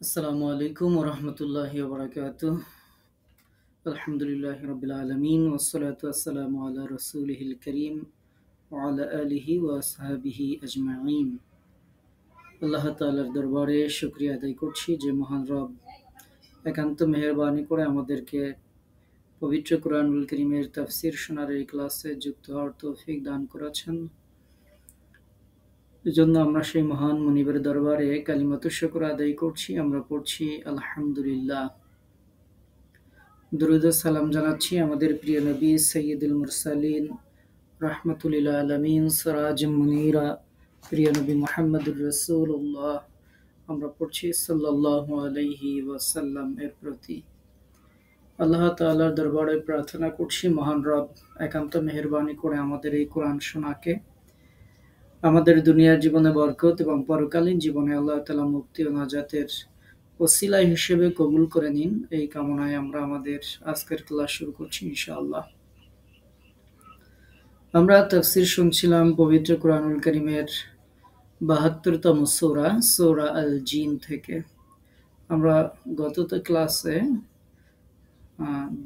আসসালামু আলাইকুম ওরহমতুল্লাহি ওবরাকাতুহ। আলহামদুলিল্লাহি রাব্বিল আলামিন ওয়াসসালাতু ওয়াসসালামু আলা রাসূলিহিল কারীম ওয়া আলা আলিহি ওয়া আসহাবিহি আজমাইন। আল্লাহ তাআলার দরবারে শুকরিয়া আদায় করছি যে মহান রব একান্ত মেহেরবানি করে আমাদেরকে পবিত্র কোরআনুল কারীমের তাফসীর শোনার এই ক্লাসে যুক্ত হওয়ার তৌফিক দান করেছেন। এজন্য আমরা সেই মহান মুনিবের দরবারে কালিমাতু শুকর আদায় করছি। আমরা পড়ছি আলহামদুলিল্লাহ। দুরূদ ও সালাম জানাচ্ছি আমাদের প্রিয় নবী সৈয়দুল মুরসালিন রাহমাতুল লিল আলামিন সিরাজুম মুনীরা প্রিয় নবী মুহাম্মদুর রাসূলুল্লাহ। আমরা পড়ছি সাল্লাল্লাহু আলাইহি ওয়াসাল্লাম এর প্রতি। আল্লাহ তাআলার দরবারে প্রার্থনা করছি মহান রব একান্ত মেহেরবানি করে আমাদের এই কোরআন শোনাকে আমাদের দুনিয়ার জীবনে বরকত এবং পরকালীন জীবনে আল্লাহ তাআলা মুক্তি ও নাজাতের ওসিলা হিসেবে কবুল করে নিন, এই কামনায় আমরা আমাদের আজকের ক্লাস শুরু করছি ইনশাআল্লাহ। আমরা তাফসীর শুনছিলাম পবিত্র কোরআনুল কারীমের ৭২তম সূরা সূরা আল জিন থেকে। আমরা গত ক্লাসে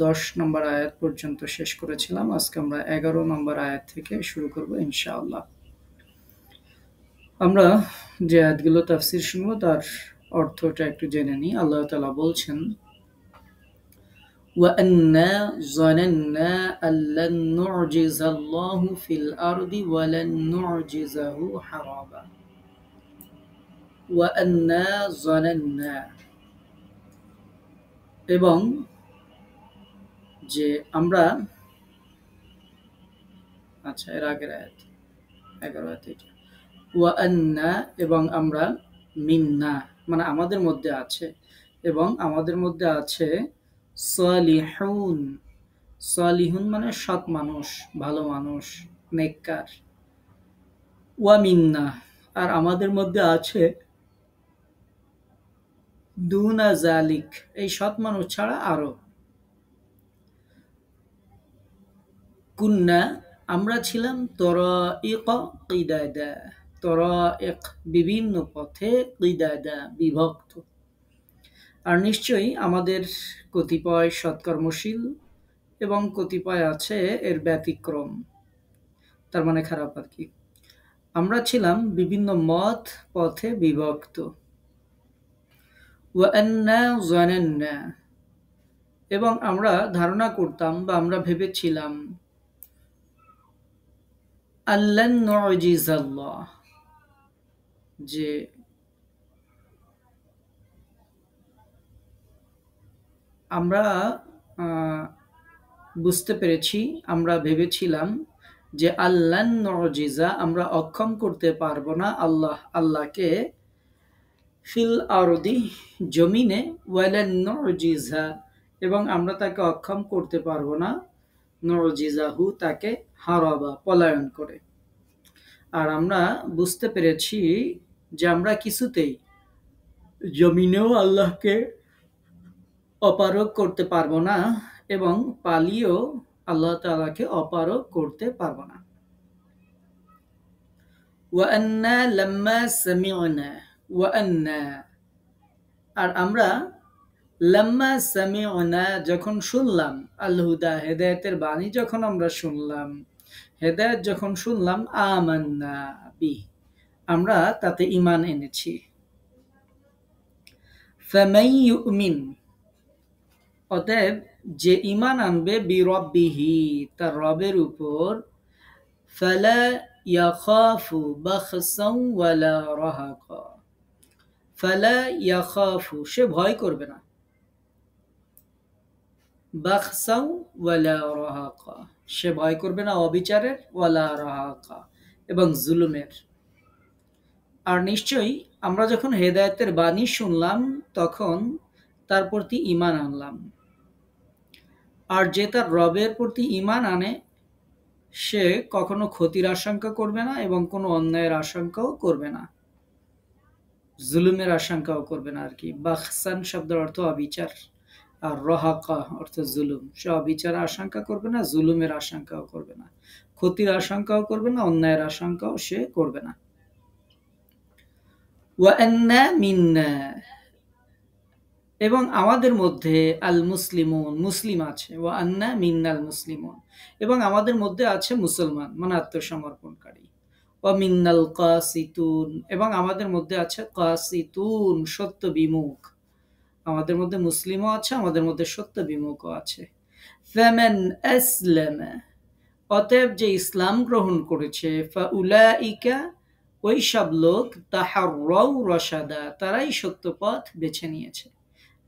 ১০ নম্বর আয়াত পর্যন্ত শেষ করেছিলাম। আজকে আমরা ১১ নম্বর আয়াত থেকে শুরু করব ইনশাআল্লাহ। আমরা যে আয়াতগুলো তাফসীর শুনবো তার অর্থটা একটু জেনে নিই। আল্লাহ তাআলা বলছেন, وَأَنَّا ظَنَنَّا أَن لَّن نُّعْجِزَ اللَّهَ فِي الْأَرْضِ وَلَن نُّعْجِزَهُ هَرَبًا। وَأَنَّا ظَنَنَّا, এবং যে আমরা, আচ্ছা এর আগের আয়াত 11 আয়াত এটা। ওয়ান্না, এবং আমরা, মিন্না মানে আমাদের মধ্যে আছে, এবং আমাদের মধ্যে আছে সালিহুন। সালিহুন মানে সৎ মানুষ, ভালো মানুষ, নেককার। ওয়া মিন্না, আর আমাদের মধ্যে আছে দুনা জালিক, এই সৎ মানুষ ছাড়া আরো। কুন্না, আমরা ছিলাম তরাইক কিদাদা, তরাইক বিভিন্ন পথে, কিদাদা বিভক্ত। আর নিশ্চয়ই আমাদের কতিপয় সৎকর্মশীল এবং কতিপয় আছে এর ব্যতিক্রম, তার মানে খারাপ আর কি। আমরা ছিলাম বিভিন্ন মত পথে বিভক্ত। ওয়ান্না যানান্না, এবং আমরা ধারণা করতাম বা আমরা ভেবেছিলাম, আল্লান নুজিজাল্লাহ, যে আমরা বুঝতে পেরেছি, আমরা ভেবেছিলাম যে আল্লান নুজিজা, আমরা অক্ষম করতে পারবো না আল্লাহকে, ফিল আরদি জমিনে, ওয়ালান নুজিজা, এবং আমরা তাকে অক্ষম করতে পারবো না, নুজিজাহু তাকে, হারাবা পলায়ন করে। আর আমরা বুঝতে পেরেছি যে আমরা কিছুতেই জমিনেও আল্লাহকে অপারগ করতে পারবো না এবং পালিয়েও আল্লাহ তাআলাকে অপারগ করতে পারবো না। ওয়ান্না লাম্মা সামি'না, ওয়ান্না, আর আমরা লাম্মা সামি'না, যখন শুনলাম, আল হুদা, হেদায়েতের বাণী যখন আমরা শুনলাম, হেদায়েত যখন শুনলাম, আমান্না বি, আমরা তাতে ঈমান এনেছি। ফামান ইউমিন, অতএব যে ঈমান আনবে, বিরব্বিহি, তার রবের উপর, ফালা ইয়াখাফু বাখসান ওয়ালা রাহাকা, ফালা ইয়াখাফু, সে ভয় করবে না, বাখসান ওয়ালা রাহাকা, সে ভয় করবে না অবিচারের, ওয়ালা রাহাকা, এবং জুলুমের। আর নিশ্চয়ই আমরা যখন হেদায়েতের বাণী শুনলাম তখন তার প্রতি ঈমান আনলাম। আর যে তার রবের প্রতি ঈমান আনে সে কখনো ক্ষতির আশঙ্কা করবে না এবং কোনো অন্যায়ের আশঙ্কাও করবে না, জুলুমের আশঙ্কাও করবে না আর কি। বাখসান শব্দের অর্থ অবিচার, আর রহাকা অর্থ জুলুম। সে অবিচারের আশঙ্কা করবে না, জুলুমের আশঙ্কাও করবে না, ক্ষতির আশঙ্কাও করবে না, অন্যায়ের আশঙ্কাও সে করবে না। ওয়ান্না মিন্না, এবং আমাদের মধ্যে আল মুসলিমুন মুসলিম আছে, ওয়া আন্না মিন্নাল মুসলিমুন, এবং আমাদের মধ্যে আছে মুসলমান মানে আত্মসমর্পণকারী। ওয়া মিন্নাল কাসিতুন, এবং আমাদের মধ্যে আছে কাসিতুন সত্য বিমুখ। আমাদের মধ্যে মুসলিমও আছে, আমাদের মধ্যে সত্য বিমুখও আছে। ফামান আসলামা, অতএব যে ইসলাম গ্রহণ করেছে, ফাউলাইকা, ওই সব লোক, তাহাররাউ রশাদা, তারাই সত্য পথ বেছে নিয়েছে।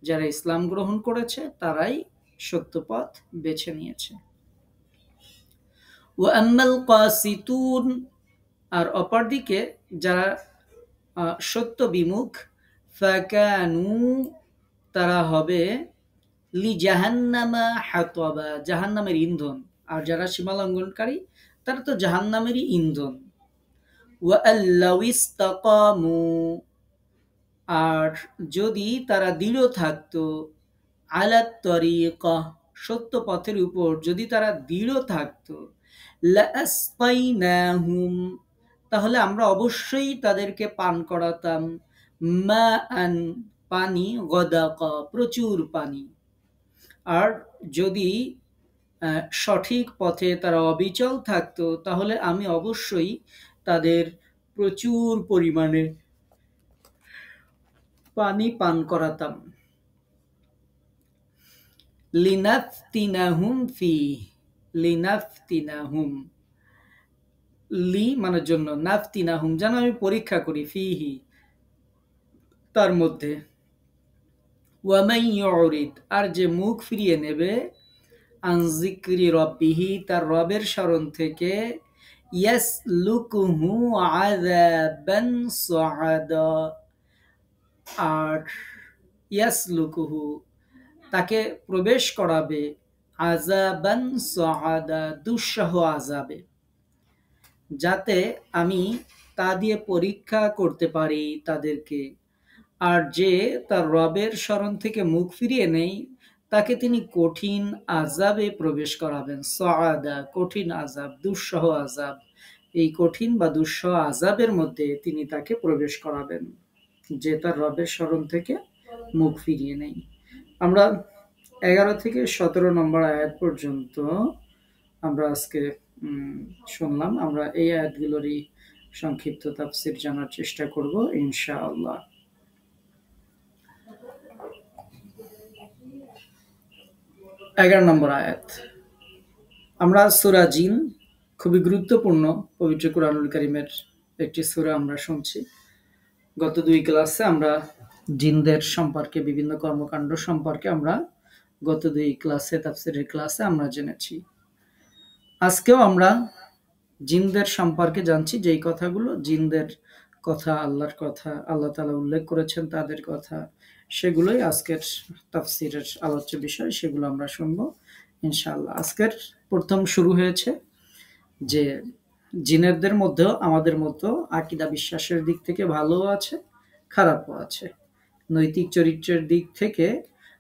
যারা ইসলাম গ্রহণ করেছে তারাই সত্য পথ বেছে নিয়েছে। ওয়া আম্মাল কাসিতুন, আর অপরদিকে যারা সত্য বিমুখ, ফাকানু, তারা হবে লি জাহান্নামা হাতবা, জাহান্নামের ইন্ধন। আর যারা সীমালঙ্ঘনকারী তারা তো জাহান্নামেরই ইন্ধন। ওয়া আল্লাউ ইসতাকামু, আর যদি তারা দৃঢ় থাকতো, আলাত তরিকা, সত্য পথের উপর যদি তারা দৃঢ় থাকতো, লাআসকাইনাহুম, তাহলে আমরা অবশ্যই তাদেরকে পান করাতাম, মাআন, পানি, গদাকা, প্রচুর পানি। আর যদি সঠিক পথে তারা অবিচল থাকতো, তাহলে আমি অবশ্যই তাদের প্রচুর পরিমাণে পানি পান করাতাম। লিনাফতিনাহুম ফি, লিনাফতিনাহুম, লি মানে জন্য, নাফতিনাহুম যেন আমি পরীক্ষা করি, ফিহি তার মধ্যে। ওয়ামাই ইউরিদ, আর যে মুখ ফিরিয়ে নেবে, আন যিকরি রব্বিহি, তার রবের স্মরণ থেকে, ইয়াসলুকুহু আযাবান সাআদা, আর ইয়াসলুকুহু, তাকে প্রবেশ করাবে, আযাবান সাআদা, দুঃসহ আযাবে, যাতে আমি তা দিয়ে পরীক্ষা করতে পারি তাদেরকে। আর যে তার রবের স্মরণ থেকে মুখ ফিরিয়ে নেই, তাকে তিনি কঠিন আযাবে প্রবেশ করাবেন। সাআদা, কঠিন আযাব, দুঃসহ আযাব, এই কঠিন বা দুঃসহ আযাবের মধ্যে তিনি তাকে প্রবেশ করাবেন, যে তার রবের স্মরণ থেকে মুখ ফিরিয়ে নেই। আমরা 11 থেকে 17 নম্বর আয়াত পর্যন্ত আমরা আজকে শুনলাম। আমরা এই আয়াতগুলোরই সংক্ষিপ্ত তাফসীর জানার চেষ্টা করব ইনশাআল্লাহ। 11 নম্বর আয়াত। আমরা সূরা জিন, খুবই গুরুত্বপূর্ণ পবিত্র কুরআনুল কারীমের একটি সূরা আমরা শুনছি। গত 2 ক্লাসে আমরা জিনদের সম্পর্কে, বিভিন্ন কর্মকাণ্ড সম্পর্কে আমরা গত 2 ক্লাসে, তাফসীরের ক্লাসে আমরা জেনেছি। আজকেও আমরা জিনদের সম্পর্কে জানছি, যেই কথাগুলো জিনদের কথা, আল্লাহর কথা, আল্লাহ তাআলা উল্লেখ করেছেন তাদের কথা, সেগুলোই আজকের তাফসীরের আলোচ্য বিষয়, সেগুলো আমরা শুনবো ইনশাআল্লাহ। আজকের প্রথম শুরু হয়েছে যে জিনেরদের মধ্যেও আমাদের মতো আকীদা বিশ্বাসের দিক থেকে ভালোও আছে, খারাপও আছে। নৈতিক চরিত্রের দিক থেকে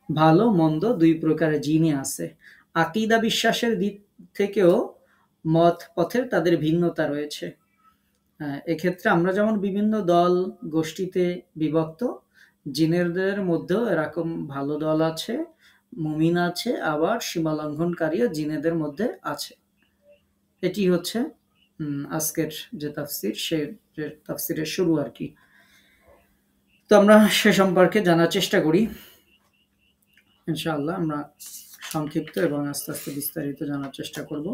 ভালো মন্দ 2 প্রকারের জিনই আছে। আকীদা বিশ্বাসের দিক থেকেও মত পথের তাদের ভিন্নতা রয়েছে। এক্ষেত্রে আমরা যেমন বিভিন্ন দল গোষ্ঠীতে বিভক্ত, জিনেরদের মধ্যেও এরকম ভালো দল আছে, মুমিন আছে, আবার সীমালঙ্ঘনকারীও জিনেদের মধ্যে আছে। এটি হচ্ছে আজকের যে তাফসীর, সে তাফসীরের শুরু আর কি। তো আমরা সে সম্পর্কে জানার চেষ্টা করি ইনশাআল্লাহ। আমরা সংক্ষিপ্ত এবং আস্তে আস্তে বিস্তারিত জানার চেষ্টা করব।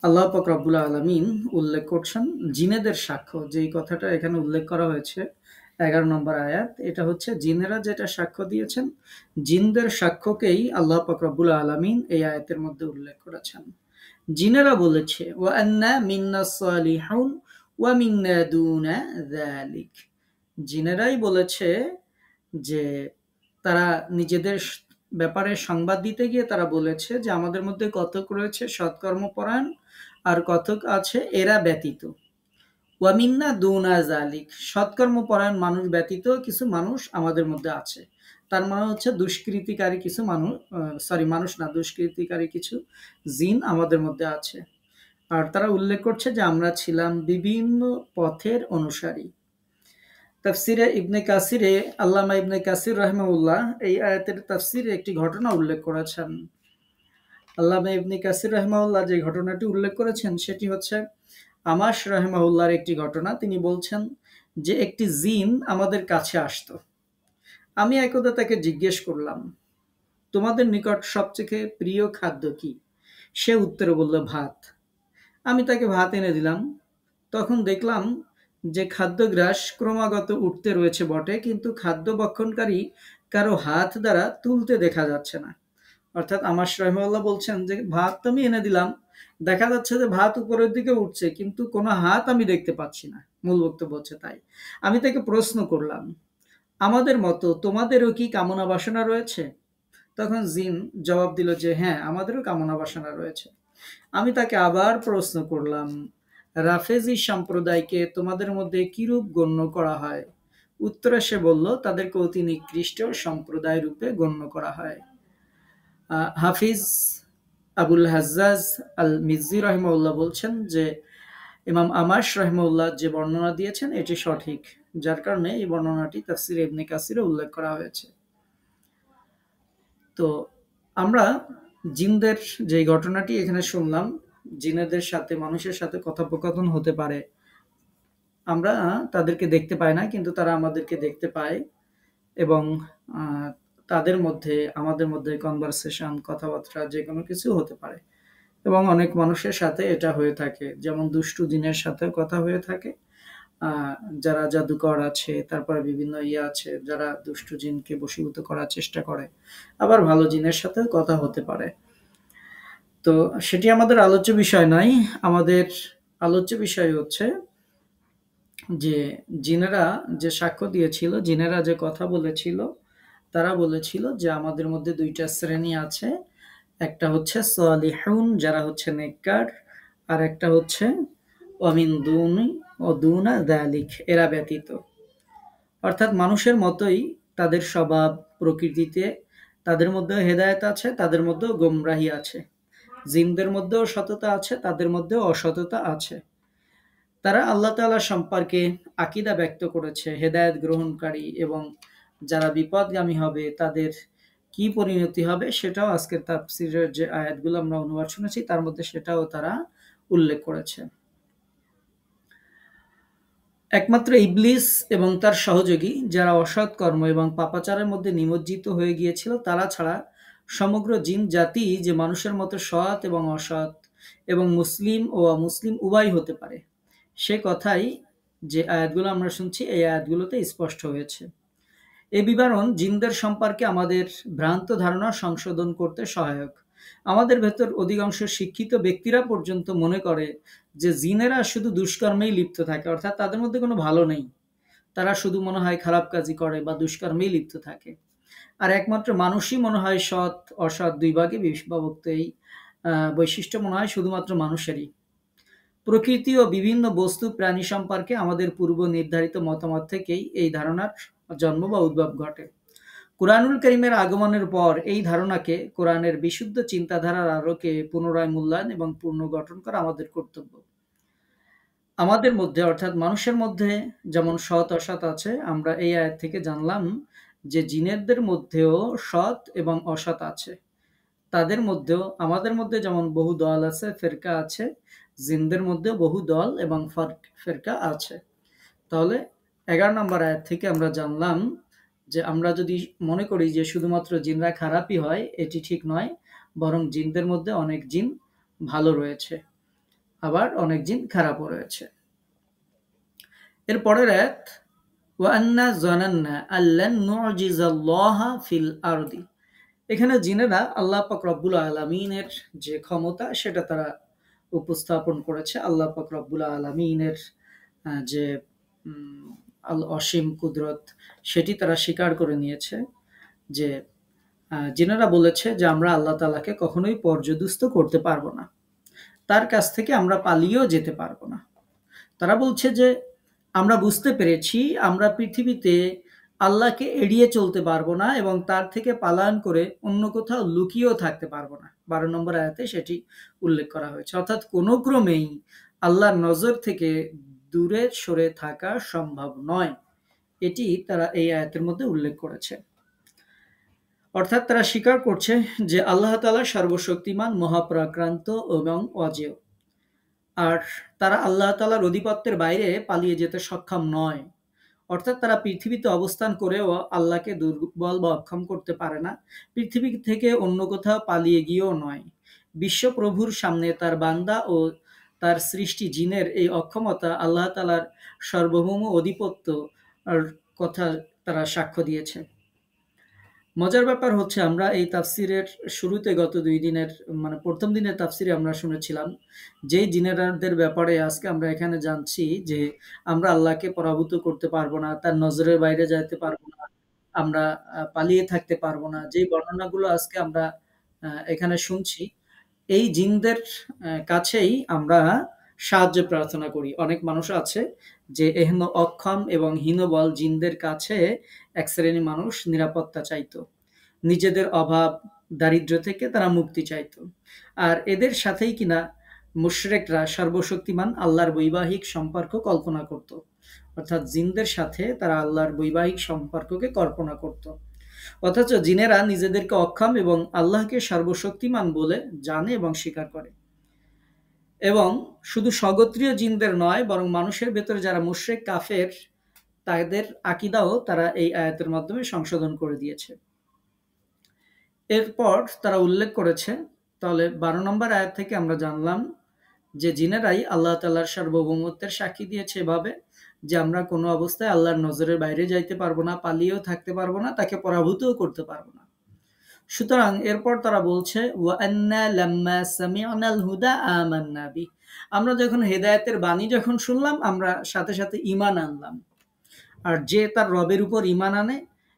আল্লাহ পাক রব্বুল আলামিন উল্লেখ করছেন জিনেদের সাক্ষ্য, যেই কথাটা এখানে উল্লেখ করা হয়েছে 11 নম্বর আয়াত, এটা হচ্ছে জিনেরা যেটা সাক্ষ্য দিয়েছেন, জিনদের সাক্ষ্যকেই আল্লাহ পাক রব্বুল আলামিন এই আয়াতের মধ্যে উল্লেখ করেছেন। জিনেরা বলেছে, ওয়া আন্না মিন্নাস সালিহুন ওয়া মিন্না দুনা যালিক, জিনেরাই বলেছে যে তারা নিজেদের ব্যাপারে সংবাদ দিতে গিয়ে তারা বলেছে যে আমাদের মধ্যে কতক রয়েছে সৎকর্মপরায়ণ, আর কতক আছে এরা ব্যতীত। ওয়া মিন্না দুনা যালিক, সৎকর্মপরায়ণ মানুষ ব্যতীত কিছু মানুষ আমাদের মধ্যে আছে। তার মানে হচ্ছে দুষ্কৃতিকারী কিছু মানুষ না, দুষ্কৃতিকারী কিছু জিন আমাদের মধ্যে আছে। আর তারা উল্লেখ করছে যে আমরা ছিলাম বিভিন্ন পথের অনুসারী। তাফসিরে ইবনে কাসিরে আল্লামা ইবনে কাসির রাহিমাহুল্লাহ এই আয়াতের তাফসিরে একটি ঘটনা উল্লেখ করেছেন। আল্লামা ইবনে কাসির রাহিমাহুল্লাহ যে ঘটনাটি উল্লেখ করেছেন সেটি হচ্ছে আমাশ রাহিমাহুল্লাহর একটি ঘটনা। তিনি বলছেন যে একটি জিন আমাদের কাছে আসতো। আমি একদা তাকে জিজ্ঞেস করলাম, তোমাদের নিকট সবচেয়ে প্রিয় খাদ্য কি? সে উত্তরে বলল, ভাত। আমি তাকে ভাত এনে দিলাম। তখন দেখলাম যে খাদ্যগ্রাস ক্রমাগত উঠতে রয়েছে বটে, কিন্তু খাদ্য ভক্ষণকারী কারো হাত দ্বারা তুলতে দেখা যাচ্ছে না। অর্থাৎ আমার রহিমাল্লাহ বলছেন যে ভাত তো আমি এনে দিলাম, দেখা যাচ্ছে যে ভাত উপরের দিকে উঠছে, কিন্তু কোনো হাত আমি দেখতে পাচ্ছি না। মূল বক্তব্য হচ্ছে তাই। আমি তাকে প্রশ্ন করলাম, আমাদের মতো তোমাদেরও কি কামনা বাসনা রয়েছে? তখন জিন জবাব দিল যে হ্যাঁ, আমাদেরও কামনা বাসনা রয়েছে। আমি তাকে আবার প্রশ্ন করলাম, রাফেজি সম্প্রদায়কে তোমাদের মধ্যে কিরূপ গণ্য করা হয়? উত্তরে সে বলল, তাদেরকে অতি নিকৃষ্ট সম্প্রদায় রূপে গণ্য করা হয়। হাফিজ আবুল হাজ্জাজ আল মিজি রহিমউল্লাহ বলছেন যে ইমাম আমাশ রহিমউল্লাহ যে বর্ণনা দিয়েছেন এটি সঠিক, যার কারণে এই বর্ণনাটি তাফসির ইবনে কাসিরে উল্লেখ করা হয়েছে। তো আমরা জিনদের যে ঘটনাটি এখানে শুনলাম, জিনেদের সাথে মানুষের সাথে কথোপকথন হতে পারে। আমরা তাদেরকে দেখতে পাই না, কিন্তু তারা আমাদেরকে দেখতে পায়, এবং তাদের মধ্যে আমাদের মধ্যে কনভারসেশন, কথাবার্তা যে কোনো কিছু হতে পারে। এবং অনেক মানুষের সাথে এটা হয়ে থাকে, যেমন দুষ্টু জিনের সাথেও কথা হয়ে থাকে। যারা জাদুকর আছে, তারপরে বিভিন্ন আছে যারা দুষ্টু জিনকে বশীভূত করার চেষ্টা করে। আবার ভালো জিনের সাথেও কথা হতে পারে। তো সেটি আমাদের আলোচ্য বিষয় নয়। আমাদের আলোচ্য বিষয় হচ্ছে যে জিনেরা যে সাক্ষ্য দিয়েছিল, জিনেরা যে কথা বলেছিল, তারা বলেছিল যে আমাদের মধ্যে দুইটা শ্রেণী আছে। একটা হচ্ছে সালিহুন, যারা হচ্ছে নেককার, আর একটা হচ্ছে ওয়ামিন দুনি ও দুনা দালিক, এরা ব্যতীত। অর্থাৎ মানুষের মতোই তাদের স্বভাব, প্রকৃতিতে তাদের মধ্যেও হেদায়েত আছে, তাদের মধ্যেও গোমরাহি আছে। জিনদের মধ্যেও সততা আছে, তাদের মধ্যেও অসততা আছে। তারা আল্লাহ তাআলা সম্পর্কে আকীদা ব্যক্ত করেছে, হেদায়েত গ্রহণকারী, এবং যারা বিপদগামী হবে তাদের কি পরিণতি হবে সেটাও আজকের তাফসীরের যে আয়াতগুলো আমরা অনুবাদ শুনেছি তার মধ্যে সেটাও তারা উল্লেখ করেছে। একমাত্র ইবলিস এবং তার সহযোগী যারা অসৎ কর্ম এবং পাপাচারের মধ্যে নিমজ্জিত হয়ে গিয়েছিল, তারা ছাড়া সমগ্র জিন জাতি যে মানুষের মতো সৎ এবং অসৎ এবং মুসলিম ও অমুসলিম উভয় হতে পারে, সে কথাই যে আয়াতগুলো আমরা শুনছি এই আয়াতগুলোতে স্পষ্ট হয়েছে। এই বিবরণ জিনদের সম্পর্কে আমাদের ভ্রান্ত ধারণা সংশোধন করতে সহায়ক। আমাদের ভেতর অধিকাংশ শিক্ষিত ব্যক্তিরা পর্যন্ত মনে করে যে জিনেরা শুধু দুষ্কর্মেই লিপ্ত থাকে, অর্থাৎ তাদের মধ্যে কোনো ভালো নেই। তারা শুধু মনে হয় খারাপ কাজই করে বা দুষ্কর্মেই লিপ্ত থাকে। আর একমাত্র মানুষই মনে হয় সৎ অসৎ দুই ভাগে বিভক্ত। এই বৈশিষ্ট্য মনে হয় শুধুমাত্র মানুষেরই। প্রকৃতি ও বিভিন্ন বস্তু প্রাণী সম্পর্কে আমাদের পূর্ব নির্ধারিত মতামত থেকেই এই ধারণার জন্ম বা উদ্ভব ঘটে। কুরআনুল কারীমের আগমনের পর এই ধারণাকে কোরআনের বিশুদ্ধ চিন্তাধারার আলোকে পুনরায় মূল্যায়ন এবং পুনর্গঠন করা আমাদের কর্তব্য। আমাদের মধ্যে অর্থাৎ মানুষের মধ্যে যেমন সৎ অসৎ আছে, আমরা এই আয়াত থেকে জানলাম যে জিনেরদের মধ্যেও সৎ এবং অসৎ আছে। তাদের মধ্যেও আমাদের মধ্যে যেমন বহু দল আছে, ফেরকা আছে, জিনদের মধ্যেও বহু দল এবং ফেরকা আছে। তাহলে 11 নম্বর আয়াত থেকে আমরা জানলাম যে আমরা যদি মনে করি যে শুধুমাত্র জিনরা খারাপই হয়, এটি ঠিক নয়, বরং জিনদের মধ্যে অনেক জিন ভালো রয়েছে, আবার অনেক জিন খারাপও রয়েছে। এর পরের আয়াত, ওয়ান্না জানান্না আল্লান নুজিজাল্লাহা ফিল আরদি। এখানে জিনেরা আল্লাহ পাক রব্বুল আলামিনের যে ক্ষমতা সেটা তারা উপস্থাপন করেছে। আল্লাহ পাক রব্বুল আলামিনের যে অসীম কুদরত সেটি তারা স্বীকার করে নিয়েছে। যে জিনেরা বলেছে যে আমরা আল্লাহ তাআলাকে কখনোই পর্যদুস্ত করতে পারবো না, তার কাছ থেকে আমরা পালিয়েও যেতে পারবো না। তারা বলছে যে আমরা বুঝতে পেরেছি আমরা পৃথিবীতে আল্লাহকে এড়িয়ে চলতে পারবো না এবং তার থেকে পালায়ন করে অন্য কোথাও লুকিয়েও থাকতে পারবো না। 12 নম্বর আয়াতে সেটি উল্লেখ করা হয়েছে। অর্থাৎ কোনো ক্রমেই আল্লাহর নজর থেকে দূরে সরে থাকা সম্ভব নয়। এটি তারা এই আয়াতের মধ্যে উল্লেখ করেছে। অর্থাৎ তারা স্বীকার করছে যে আল্লাহ তাআলা সর্বশক্তিমান, মহাপরাক্রান্ত এবং অজেয়। আর তারা আল্লাহ তাআলার অধিপত্যের বাইরে পালিয়ে যেতে সক্ষম নয়। অর্থাৎ তারা পৃথিবীতে অবস্থান করেও আল্লাহকে দুর্বল বা অক্ষম করতে পারে না। পৃথিবী থেকে অন্য কোথাও পালিয়ে গিয়েও নয়। বিশ্বপ্রভুর সামনে তার বান্দা ও তার সৃষ্টি জিনের এই অক্ষমতা আল্লাহ তাআলার সার্বভৌম অধিপত্য আর কথা তারা সাক্ষ্য দিয়েছে। মজার ব্যাপার হচ্ছে আমরা এই তাফসিরের শুরুতে গত ২ দিনের প্রথম দিনের তাফসিরে আমরা শুনেছিলাম যেই জিনেরাদের ব্যাপারে আজকে আমরা এখানে জানছি যে আমরা আল্লাহকে পরাভূত করতে পারবো না, তার নজরের বাইরে যাইতে পারবো না, আমরা পালিয়ে থাকতে পারবো না। যেই বর্ণনাগুলো আজকে আমরা এখানে শুনছি, এই জিনদের কাছেই আমরা সাহায্য প্রার্থনা করি। অনেক মানুষ আছে যে এহেন অক্ষম এবং হীনবল জিনদের কাছে এক শ্রেণীর মানুষ নিরাপত্তা চাইতো। নিজেদের অভাব, দারিদ্র্য থেকে তারা মুক্তি চাইতো। আর এদের সাথেই কিনা মুশরিকরা সর্বশক্তিমান আল্লাহর বৈবাহিক সম্পর্ক কল্পনা করত। অর্থাৎ জিনদের সাথে তারা আল্লাহর বৈবাহিক সম্পর্ককে কল্পনা করত। অথচ জিনেরা নিজেদেরকে অক্ষম এবং আল্লাহকে সর্বশক্তিমান বলে জানে এবং স্বীকার করে। এবং শুধু স্বগোত্রীয় জিনদের নয়, বরং মানুষের ভেতরে যারা মুশরিক কাফের, তাদের আকীদাও তারা এই আয়াতের মাধ্যমে সংশোধন করে দিয়েছে। এরপর তারা উল্লেখ করেছে, তাহলে ১২ নম্বর আয়াত থেকে আমরা জানলাম যে জিনেরাই আল্লাহ তাআলার সার্বভৌমত্বের সাক্ষী দিয়েছে এভাবে যে আমরা কোনো অবস্থায় আল্লাহর নজরের বাইরে যাইতে পারবো না, পালিয়েও থাকতে পারবো না, তাকে পরাভূতও করতে পারবো না। সুতরাং এরপর তারা বলছে ওয়া আন্না লাম্মা সামি'নাল হুদা আমান্না বি, আমরা যখন হেদায়েতের বাণী যখন শুনলাম আমরা সাথে সাথে ঈমান আনলাম। আর যে তার রবের উপর ঈমান আনে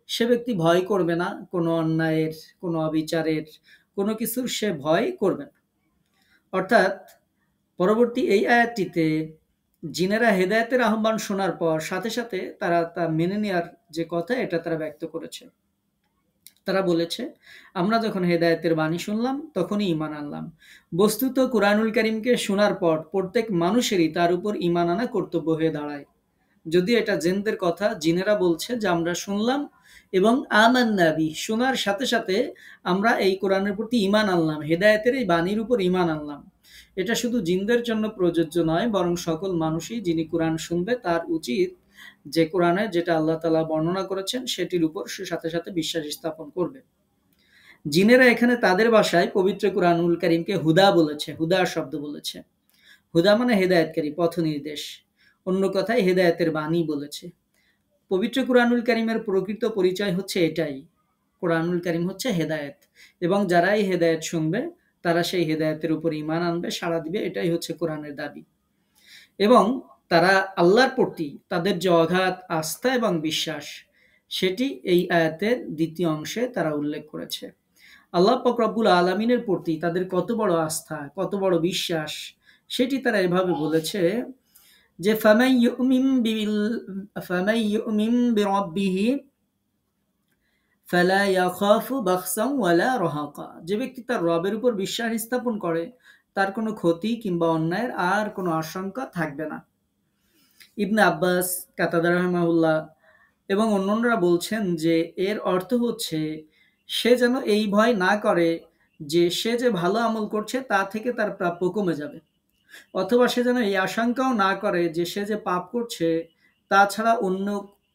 সে ব্যক্তি ভয় করবে না, কোনো অন্যায়ের, কোনো অবিচারের, কোনো কিছুর সে ভয় করবে না। অর্থাৎ পরবর্তী এই আয়াতটিতে জিনেরা হেদায়েতের আহ্বান শোনার পর সাথে সাথে তারা তা মেনে নেওয়ার যে কথা এটা তারা ব্যক্ত করেছে। তারা বলেছে আমরা যখন হেদায়েতের বাণী শুনলাম তখনই ঈমান আনলাম। বস্তুত কুরআনুল কারীমকে শোনার পর প্রত্যেক মানুষেরই তার উপর ঈমান আনা কর্তব্য হয়ে দাঁড়ায়। যদি এটা জিনদের কথা, জিনেরা বলছে যে আমরা শুনলাম এবং আমান্না বি, শোনার সাথে সাথে আমরা এই কোরআনের প্রতি ঈমান আনলাম, হেদায়েতের এই বাণীর উপর ঈমান আনলাম। এটা শুধু জিনদের জন্য প্রযোজ্য নয়, বরং সকল মানুষই যিনি কোরআন শুনবে তার উচিত যে কোরআনে যেটা আল্লাহ তাআলা বর্ণনা করেছেন সেটির উপর সে সাথে সাথে বিশ্বাস স্থাপন করবে। জিনেরা এখানে তাদের ভাষায় পবিত্র কুরআনুল কারীমকে হুদা বলেছে, হুদা শব্দ বলেছে। হুদা মানে হেদায়েতকারী, পথ নির্দেশ। অন্য কথায় হেদায়েতের বাণী বলেছে। পবিত্র কুরআনুল কারীমের প্রকৃত পরিচয় হচ্ছে এটাই। কুরআনুল কারীম হচ্ছে হেদায়েত এবং যারা এই হেদায়েত শুনবে তারা সেই হেদায়েতের উপর ঈমান আনবে, সাড়া দিবে, এটাই হচ্ছে কোরআনের দাবি। এবং তারা আল্লাহর প্রতি তাদের যে অগাধ আস্থা এবং বিশ্বাস সেটি এই আয়াতের দ্বিতীয় অংশে তারা উল্লেখ করেছে। আল্লাহ পাক রব্বুল আলামিনের প্রতি তাদের কত বড় আস্থা, কত বড় বিশ্বাস সেটি তারা এভাবে বলেছে যে ফামান ইউমিন বিরাব্বিহি ফালা ইয়াখাফু বাখসান ওয়ালা রাহাকা, যে ব্যক্তি তার রবের উপর বিশ্বাস স্থাপন করে তার কোনো ক্ষতি কিংবা অন্যায়ের আর কোনো আশঙ্কা থাকবে না। ইবনে আব্বাস, কাতাদা রাহিমাহুল্লাহ এবং অন্যান্যরা বলছেন যে এর অর্থ হচ্ছে সে যেন এই ভয় না করে যে সে যে ভালো আমল করছে তা থেকে তার প্রাপ্য কমে যাবে, অথবা সে যেন এই আশঙ্কাও না করে যে সে যে পাপ করছে তাছাড়া অন্য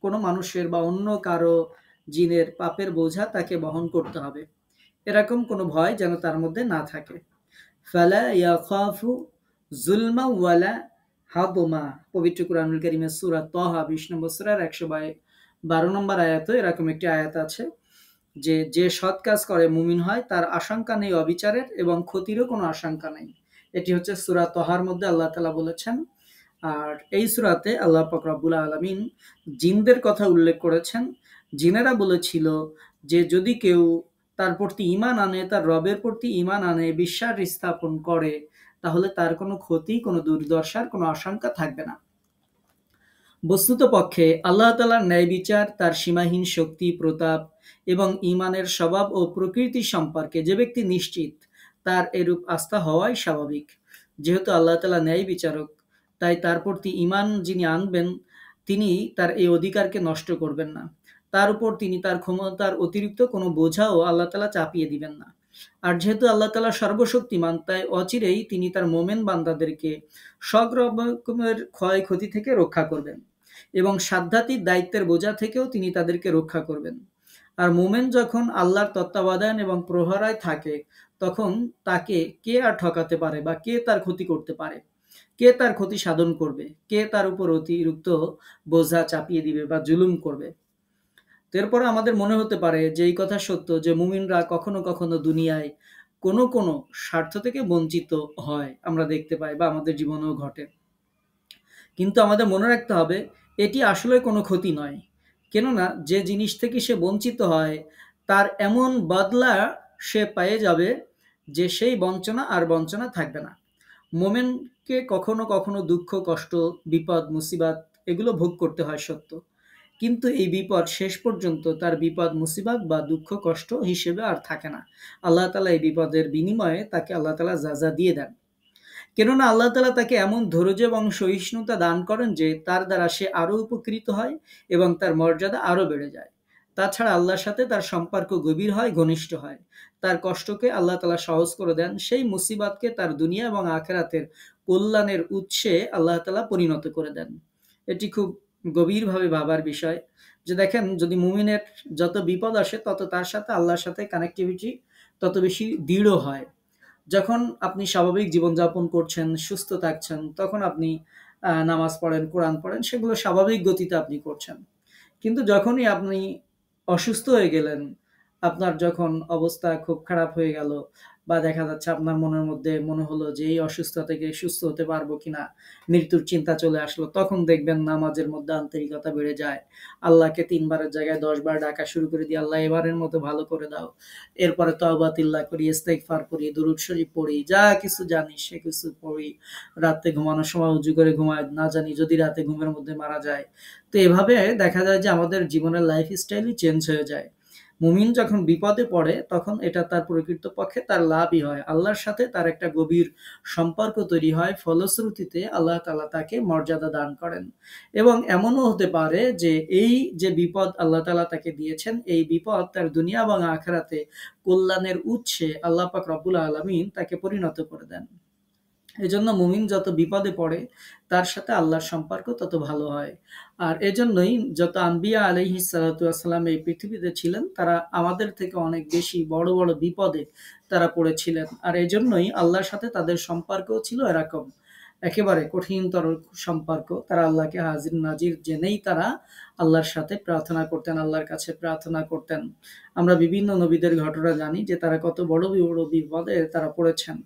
কোনো মানুষের বা অন্য কারো জিনের পাপের বোঝা তাকে বহন করতে হবে, এরকম কোনো ভয় যেন তার মধ্যে না থাকে। ফালা ইয়াখাফু যুলমা ওয়ালা হাদমা, পবিত্র কুরআনুল কারীমের সূরা তাহা ২০ নম্বর সূরার ১১২ নম্বর আয়াতে এরকম একটি আয়াত আছে যে যে সৎ কাজ করে মুমিন হয় তার আশঙ্কা নেই অবিচারের এবং ক্ষতিরও কোনো আশঙ্কা নেই। এটি হচ্ছে সূরা তাহার মধ্যে আল্লাহ তাআলা বলেছেন। আর এই সূরাতে আল্লাহ পাক রব্বুল আলামিন জিনদের কথা উল্লেখ করেছেন। জিনেরা বলেছিল যে যদি কেউ তার প্রতি ঈমান আনে, তার রবের প্রতি ঈমান আনে, বিশ্বাস স্থাপন করে, তাহলে তার কোনো ক্ষতি, কোনো দুর্দশার কোনো আশঙ্কা থাকবে না। বস্তুতপক্ষে আল্লাহ তাআলার ন্যায় বিচার, তার সীমাহীন শক্তি, প্রতাপ এবং ঈমানের স্বভাব ও প্রকৃতি সম্পর্কে যে ব্যক্তি নিশ্চিত তার এরূপ আস্থা হওয়াই স্বাভাবিক। যেহেতু আল্লাহ তাআলা ন্যায় বিচারক, তাই তার প্রতি ঈমান যিনি আনবেন তিনি তার এই অধিকারকে নষ্ট করবেন না। তার উপর তিনি তার ক্ষমতার অতিরিক্ত কোনো বোঝাও আল্লাহ তাআলা চাপিয়ে দিবেন না। আর যেহেতু আল্লাহ তাআলা সর্বশক্তিমান, তাই অচিরেই তিনি তার মোমেন বান্দাদেরকে সব রকমের ক্ষয়ক্ষতি থেকে রক্ষা করবেন এবং সাধ্যাতির দায়িত্বের বোঝা থেকেও তিনি তাদেরকে রক্ষা করবেন। আর মোমেন যখন আল্লাহর তত্ত্বাবধান এবং প্রহরায় থাকে, তখন তাকে কে আর ঠকাতে পারে বা কে তার ক্ষতি করতে পারে? কে তার ক্ষতি সাধন করবে? কে তার উপর অতিরিক্ত বোঝা চাপিয়ে দিবে বা জুলুম করবে? তো এরপরে আমাদের মনে হতে পারে যে এই কথা সত্য যে মুমিনরা কখনো কখনো দুনিয়ায় কোনো কোনো স্বার্থ থেকে বঞ্চিত হয়, আমরা দেখতে পাই বা আমাদের জীবনেও ঘটে। কিন্তু আমাদের মনে রাখতে হবে এটি আসলে কোনো ক্ষতি নয়। কেননা যে জিনিস থেকে সে বঞ্চিত হয় তার এমন বদলা সে পেয়ে যাবে যে সেই বঞ্চনা আর বঞ্চনা থাকবে না। মোমেনকে কখনো কখনো দুঃখ, কষ্ট, বিপদ, মুসিবাত এগুলো ভোগ করতে হয় সত্য। কিন্তু এই বিপদ শেষ পর্যন্ত তার বিপদ, মুসিবত বা দুঃখ, কষ্ট হিসেবে আর থাকে না। আল্লাহ তাআলা এই বিপদের বিনিময়ে তাকে আল্লাহ তাআলা যাজা দিয়ে দেন। কেননা আল্লাহ তাআলা তাকে এমন ধৈর্য এবং সহিষ্ণুতা দান করেন যে তার দ্বারা সে আরো উপকৃত হয় এবং তার মর্যাদা আরো বেড়ে যায়। তাছাড়া আল্লাহর সাথে তার সম্পর্ক গভীর হয়, ঘনিষ্ঠ হয়। তার কষ্টকে আল্লাহ তাআলা সহজ করে দেন। সেই মুসিবতকে তার দুনিয়া এবং আখিরাতের কল্যাণের উৎসে আল্লাহ তাআলা পরিণত করে দেন। এটি খুব গভীরভাবে ভাবার বিষয় যে দেখেন, যদি মুমিনের যত বিপদ আসে তত তার সাথে আল্লাহর সাথে কানেক্টিভিটি তত বেশি দৃঢ় হয়। যখন আপনি স্বাভাবিক জীবনযাপন করছেন, সুস্থ থাকছেন, তখন আপনি নামাজ পড়েন, কোরআন পড়েন, সেগুলো স্বাভাবিক গতিতে আপনি করছেন। কিন্তু যখনই আপনি অসুস্থ হয়ে গেলেন, আপনার যখন অবস্থা খুব খারাপ হয়ে গেল বা দেখা যাচ্ছে আপনার মনের মধ্যে মনে হলো যে এই অসুস্থতা থেকে সুস্থ হতে পারবো কিনা, মৃত্যুর চিন্তা চলে আসলো, তখন দেখবেন নামাজের মধ্যে আন্তরিকতা বেড়ে যায়। আল্লাহকে ৩ বারের জায়গায় ১০ বার ডাকা শুরু করে দিয়ে, "আল্লাহ এবারের মতো ভালো করে দাও।" এরপরে তওবা তিল্লাহ করি, ইস্তেগফার করি, দুরূদ শরীফ পড়ি, যা কিছু জানি সে কিছু পড়ি। রাতে ঘুমানোর সময় উজু করে ঘুমাই, না জানি যদি রাতে ঘুমের মধ্যে মারা যায়। তো এভাবে দেখা যায় যে আমাদের জীবনের লাইফস্টাইলই চেঞ্জ হয়ে যায়। মুমিন যখন বিপদে পড়ে তখন এটা তার প্রকৃতপক্ষে তার লাভই হয়। আল্লাহর সাথে তার একটা গভীর সম্পর্ক তৈরি হয়। ফলশ্রুতিতে আল্লাহ তাআলা তাকে মর্যাদা দান করেন। এবং এমনও হতে পারে যে এই যে বিপদ আল্লাহ তাআলা তাকে দিয়েছেন, এই বিপদ তার দুনিয়া এবং আখিরাতে কল্যাণের উৎসে আল্লাহ পাক রব্বুল আলামিন তাকে পরিণত করে দেন। এজন্য মুমিন যত বিপদে পড়ে তার সাথে আল্লাহর সম্পর্ক তত ভালো হয়। আর এজন্যই যত আম্বিয়া আলাইহিস সালাতু ওয়াসসালাম এই পৃথিবীতে ছিলেন তারা আমাদের থেকে অনেক বেশি বড়, বড় বিপদে তারা পড়েছিলেন। আর এজন্যই আল্লাহর সাথে তাদের সম্পর্কও ছিল এরকম। একেবারে কঠিনতর সম্পর্ক। তারা আল্লাহকে হাজির নাজির জেনেই তারা আল্লাহর সাথে প্রার্থনা করতেন, আল্লাহর কাছে প্রার্থনা করতেন। আমরা বিভিন্ন নবীদের ঘটনা জানি যে তারা কত বড়, বড় বিপদে তারা পড়েছেন।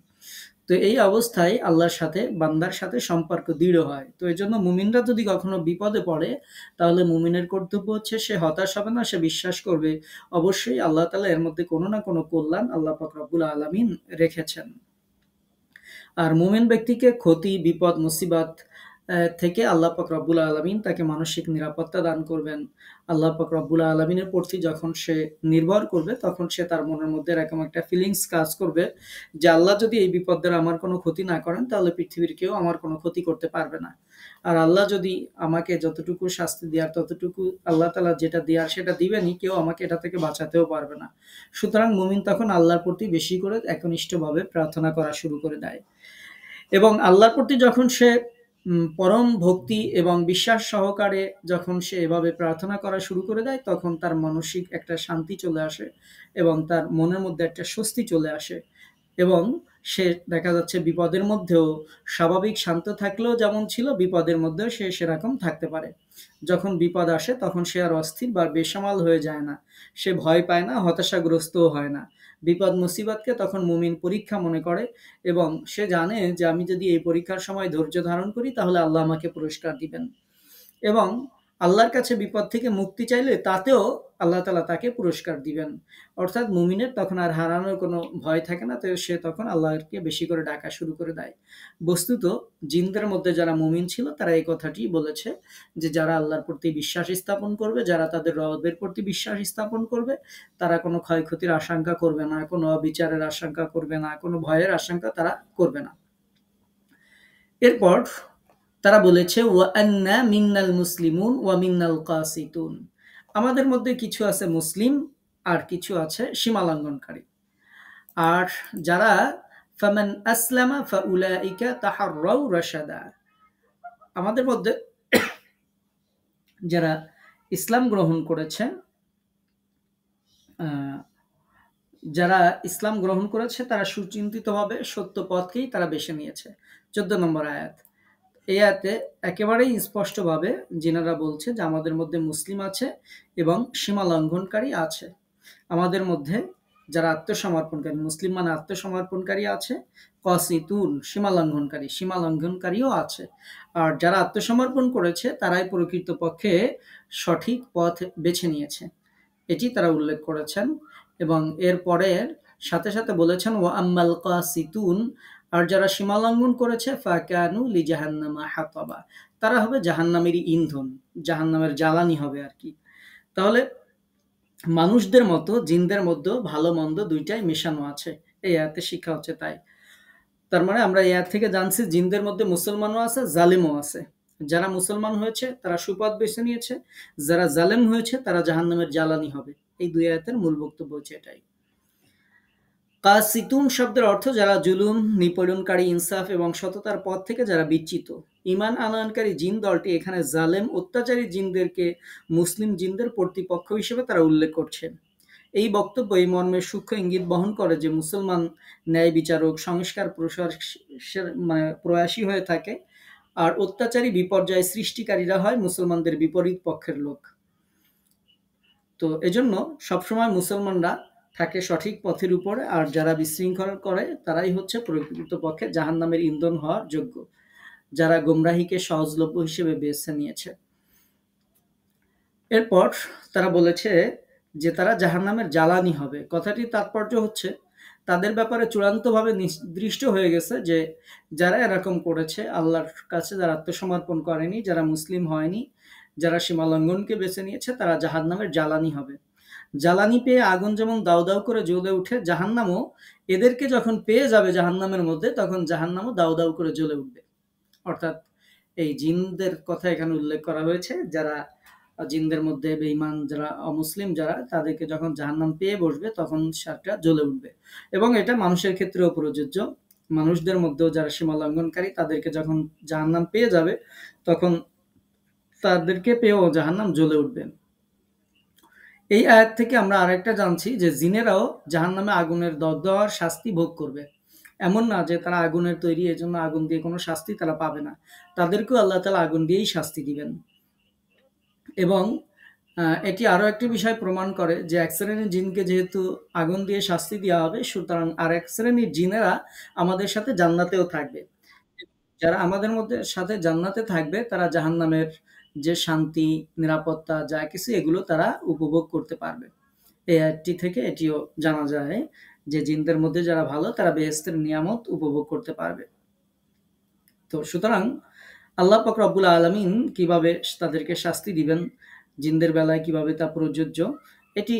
তো এই অবস্থায় আল্লাহর সাথে বান্দার সাথে সম্পর্ক দৃঢ় হয়। তো এজন্য মুমিনরা যদি কখনো বিপদে পড়ে তাহলে মুমিনের কর্তব্য হচ্ছে সে হতাশ হবে না, সে বিশ্বাস করবে অবশ্যই আল্লাহ তাআলা এর মধ্যে কোনো না কোনো কল্যাণ আল্লাহ পাক রব্বুল আলামিন রেখেছেন। আর মুমিন ব্যক্তিকে ক্ষতি, বিপদ, মুসিবত থেকে আল্লাহ পাক রব্বুল আলামিন তাকে মানসিক নিরাপত্তা দান করবেন। আল্লাহ পাক রব্বুল আলামিনের প্রতি যখন সে নির্ভর করবে তখন সে তার মনের মধ্যে এরকম একটা ফিলিংস কাজ করবে যে আল্লাহ যদি এই বিপদ দ্বারা আমার কোনো ক্ষতি না করেন তাহলে পৃথিবীর কেউ আমার কোনো ক্ষতি করতে পারবে না। আর আল্লাহ যদি আমাকে যতটুকু শাস্তি দেয়ার ততটুকু আল্লাহ তাআলা যেটা দেয়ার সেটা দিবেনই, কেউ আমাকে এটা থেকে বাঁচাতেও পারবে না। সুতরাং মুমিন তখন আল্লাহর প্রতি বেশি করে একনিষ্ঠভাবে প্রার্থনা করা শুরু করে দেয়। এবং আল্লাহর প্রতি যখন সে পরম ভক্তি এবং বিশ্বাস সহকারে যখন সে এভাবে প্রার্থনা করা শুরু করে দেয়, তখন তার মানসিক একটা শান্তি চলে আসে এবং তার মনের মধ্যে একটা স্বস্তি চলে আসে। এবং সে দেখা যাচ্ছে বিপদের মধ্যেও স্বাভাবিক শান্ত থাকলেও যেমন ছিল, বিপদের মধ্যেও সে সেরকম থাকতে পারে। যখন বিপদ আসে তখন সে আর অস্থির বা বেসামাল হয়ে যায় না। সে ভয় পায় না, হতাশাগ্রস্তও হয় না। বিপদ মুসিবতকে তখন মুমিন পরীক্ষা মনে করে এবং সে জানে যে আমি যদি এই পরীক্ষার সময় ধৈর্য ধারণ করি তাহলে আল্লাহ আমাকে পুরস্কার দিবেন। এবং আল্লাহর কাছে বিপদ থেকে মুক্তি চাইলে তাতেও আল্লাহ তাআলা তাকে পুরস্কার দিবেন। অর্থাৎ মুমিনের তখন আর হারানোর কোনো ভয় থাকে না। তো সে তখন আল্লাহকে বেশি করে ডাকা শুরু করে দেয়। বস্তুত জিনদের মধ্যে যারা মুমিন ছিল তারা এই কথাটিই বলেছে যে যারা আল্লাহর প্রতি বিশ্বাস স্থাপন করবে, যারা তাদের রবের প্রতি বিশ্বাস স্থাপন করবে, তারা কোনো ক্ষয়ক্ষতির আশঙ্কা করবে না, কোনো অবিচারের আশঙ্কা করবে না, কোনো ভয়ের আশঙ্কা তারা করবে না। এরপর তারা বলেছে ওয়া আন্না মিন্নাল মুসলিমুন ওয়া মিন্নাল কাসিতুন, আমাদের মধ্যে কিছু আছে মুসলিম আর কিছু আছে সীমালঙ্ঘনকারী। আর যারা ফামান আসলামা ফাউলাইকা তাহাররাউ রাশাদা, আমাদের মধ্যে যারা ইসলাম গ্রহণ করেছে, আহ, যারা ইসলাম গ্রহণ করেছে তারা সুচিন্তিতভাবে সত্য পথকেই তারা বেছে নিয়েছে। 14 নম্বর আয়াত। এই আয়াতে একেবারেই স্পষ্টভাবে জিনারা বলছে যে আমাদের মধ্যে মুসলিম আছে এবং সীমা লঙ্ঘনকারী আছে। আমাদের মধ্যে যারা আত্মসমর্পণকারী, মুসলিম মানে আত্মসমর্পণকারী আছে, কসিতুন সীমা লঙ্ঘনকারীও আছে। আর যারা আত্মসমর্পণ করেছে তারাই প্রকৃতপক্ষে সঠিক পথ বেছে নিয়েছে, এটি তারা উল্লেখ করেছেন। এবং এর পরের সাথে সাথে বলেছেন ওয়া আম্মাল কাসিতুন, আর যারা সীমা লঙ্ঘন করেছে ফাকানু লি জাহান্নামা হাতাবা, তারা হবে জাহান্নামেরই ইন্ধন, জাহান্নামের জ্বালানি হবে আর কি। তাহলে মানুষদের মতো জিনদের মধ্যেও ভালো মন্দ দুইটাই মেশানো আছে, এই আয়াতে শিক্ষা হচ্ছে তাই। তার মানে আমরা এই আয়াত থেকে জানছি জিনদের মধ্যে মুসলমানও আছে, জালিমও আছে। যারা মুসলমান হয়েছে তারা সুপথ বেছে নিয়েছে, যারা জালেম হয়েছে তারা জাহান্নামের জ্বালানি হবে। এই দুই আয়াতের মূল বক্তব্য হচ্ছে এটাই। কাসিতুন শব্দের অর্থ যারা জুলুম, নিপীড়নকারী, ইনসাফ এবং সততার পথ থেকে যারা বিচ্যুত। ঈমান আনয়নকারী জিন দলটি এখানে জালেম অত্যাচারী জিনদেরকে মুসলিম জিনদের প্রতিপক্ষ হিসেবে তারা উল্লেখ করছেন। এই বক্তব্য এই মর্মের সূক্ষ্ম ইঙ্গিত বহন করে যে মুসলমান ন্যায় বিচারক, সংস্কার প্রয়াসী হয়ে থাকে, আর অত্যাচারী বিপর্যয় সৃষ্টিকারীরা হয় মুসলমানদের বিপরীত পক্ষের লোক। তো এজন্য সবসময় মুসলমানরা থাকে সঠিক পথের উপরে, আর যারা বিশৃঙ্খলা করে তারাই হচ্ছে প্রকৃতপক্ষে জাহান্নামের ইন্ধন হওয়ার যোগ্য, যারা গোমরাহিকে সহজলভ্য হিসেবে বেছে নিয়েছে। এরপর তারা বলেছে যে তারা জাহান্নামের জ্বালানি হবে। কথাটির তাৎপর্য হচ্ছে তাদের ব্যাপারে চূড়ান্তভাবে নির্দিষ্ট হয়ে গেছে যে যারা এরকম করেছে, আল্লাহর কাছে যারা আত্মসমর্পণ করেনি, যারা মুসলিম হয়নি, যারা সীমালঙ্ঘনকে বেছে নিয়েছে, তারা জাহান্নামের জ্বালানি হবে। জ্বালানি পেয়ে আগুন যেমন দাউ দাউ করে জ্বলে উঠে, জাহান্নামও এদেরকে যখন পেয়ে যাবে জাহান্নামের মধ্যে, তখন জাহান্নামও দাউ দাউ করে জ্বলে উঠবে। অর্থাৎ এই জিনদের কথা এখানে উল্লেখ করা হয়েছে, যারা জিনদের মধ্যে বেঈমান, যারা অমুসলিম, যারা তাদেরকে যখন জাহান্নাম পেয়ে বসবে তখন সেটা জ্বলে উঠবে। এবং এটা মানুষের ক্ষেত্রেও প্রযোজ্য। মানুষদের মধ্যেও যারা সীমা লঙ্ঘনকারী তাদেরকে যখন জাহান্নাম পেয়ে যাবে তখন তাদেরকে পেয়েও জাহান্নাম জ্বলে উঠবে। এই আয়াত থেকে আমরা আরেকটা জানছি যে জিনেরাও জাহান্নামে আগুনের দগ্ধ হওয়ার শাস্তি ভোগ করবে। এমন না যে তারা আগুনের তৈরি, এজন্য আগুন দিয়ে কোনো শাস্তি তারা পাবে না, তাদেরকেও আল্লাহ তাআলা আগুন দিয়েই শাস্তি দিবেন। এবং এটি আরো একটি বিষয় প্রমাণ করে যে এক শ্রেণীর জিনকে যেহেতু আগুন দিয়ে শাস্তি দেওয়া হবে, সুতরাং আর এক শ্রেণীর জিনেরা আমাদের সাথে জান্নাতেও থাকবে। যারা আমাদের মধ্যে সাথে জান্নাতে থাকবে তারা জাহান্নামের যে শান্তি, নিরাপত্তা যা কিছু এগুলো তারা উপভোগ করতে পারবে। এই আয়াতটি থেকে এটিও জানা যায় যে জিনদের মধ্যে যারা ভালো তারা বেহেশতের নিয়ামত উপভোগ করতে পারবে। তো সুতরাং আল্লাহ পাক রব্বুল আলামিন কিভাবে তাদেরকে শাস্তি দিবেন, জিনদের বেলায় কিভাবে তা প্রযোজ্য, এটি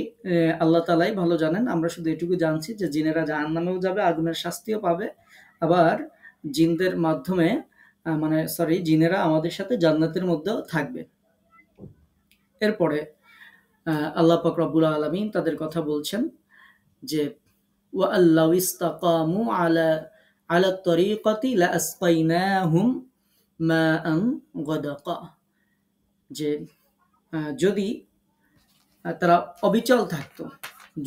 আল্লাহ তাআলাই ভালো জানেন। আমরা শুধু এটুকু জানছি যে জিনেরা জাহান্নামেও যাবে, আগুনের শাস্তিও পাবে। আবার জিনদের মাধ্যমে জিনেরা আমাদের সাথে জান্নাতের মধ্যেও থাকবে। এরপরে আল্লাহ পাক রব্বুল আলামিন তাদের কথা বলছেন যে ওয়া আল্লাউ ইসতাকামু আলা তরিকাতি লাআসকাইনাহুম মাআন গাদাকা, যে যদি তারা অবিচল থাকতো,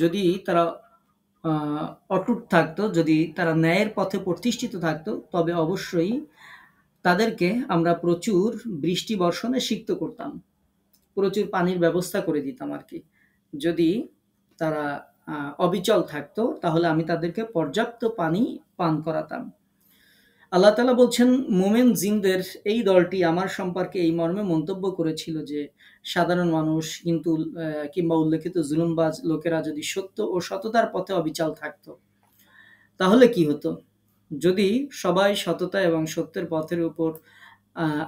যদি তারা অটুট থাকতো, যদি তারা ন্যায়ের পথে প্রতিষ্ঠিত থাকতো, তবে অবশ্যই তাদেরকে আমরা প্রচুর বৃষ্টি বর্ষণে সিক্ত করতাম, প্রচুর পানির ব্যবস্থা করে দিতাম আর কি। যদি তারা অবিচল থাকতো তাহলে আমি তাদেরকে পর্যাপ্ত পানি পান করাতাম। আল্লাহ তাআলা বলছেন মুমিন জিনদের এই দলটি আমার সম্পর্কে এই মর্মে মন্তব্য করেছিল যে সাধারণ মানুষ কিন্তু কিংবা উল্লেখিত জুলুমবাজ লোকেরা যদি সত্য ও সততার পথে অবিচল থাকতো তাহলে কি হতো। যদি সবাই সততা এবং সত্যের পথের উপর